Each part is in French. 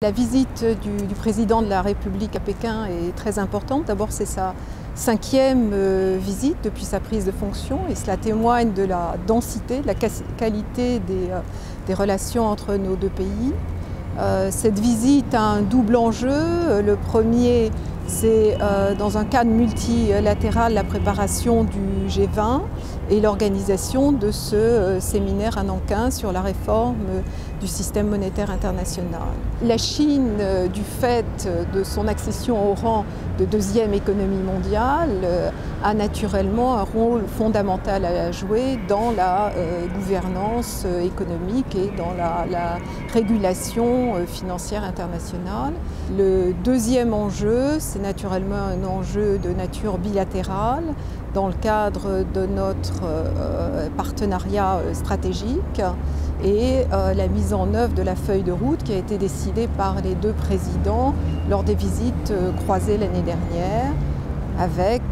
La visite du président de la République à Pékin est très importante. D'abord, c'est sa 5e visite depuis sa prise de fonction et cela témoigne de la densité, de la qualité des relations entre nos deux pays. Cette visite a un double enjeu. Le premier, c'est dans un cadre multilatéral la préparation du G20 et l'organisation de ce séminaire à Nankin sur la réforme du système monétaire international. La Chine, du fait de son accession au rang de 2e économie mondiale, a naturellement un rôle fondamental à jouer dans la gouvernance économique et dans la régulation financière internationale. Le deuxième enjeu, c'est naturellement un enjeu de nature bilatérale dans le cadre de notre partenariat stratégique et la mise en œuvre de la feuille de route qui a été décidée par les deux présidents lors des visites croisées l'année dernière, avec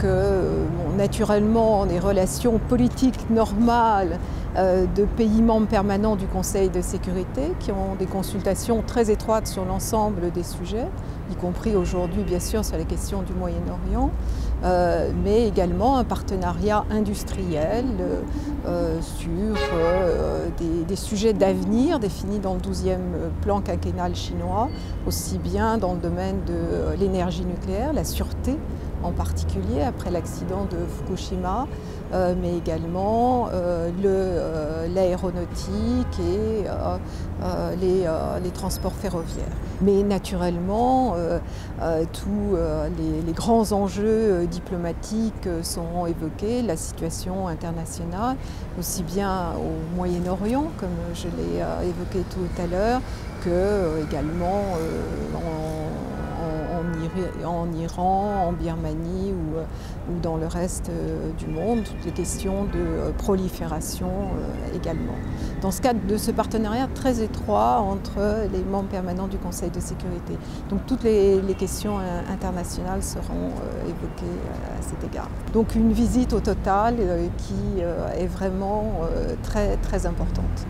naturellement des relations politiques normales de pays membres permanents du Conseil de sécurité qui ont des consultations très étroites sur l'ensemble des sujets, y compris aujourd'hui bien sûr sur les questions du Moyen-Orient, mais également un partenariat industriel sur des sujets d'avenir définis dans le 12e plan quinquennal chinois, aussi bien dans le domaine de l'énergie nucléaire, la sûreté en particulier après l'accident de Fukushima, mais également l'aéronautique et les transports ferroviaires. Mais naturellement, tous les grands enjeux diplomatiques seront évoqués, la situation internationale, aussi bien au Moyen-Orient, comme je l'ai évoqué tout à l'heure, que également en Iran, en Birmanie ou dans le reste du monde, toutes les questions de prolifération également. Dans ce cadre de ce partenariat très étroit entre les membres permanents du Conseil de sécurité. Donc toutes les questions internationales seront évoquées à cet égard. Donc une visite au total qui est vraiment très importante.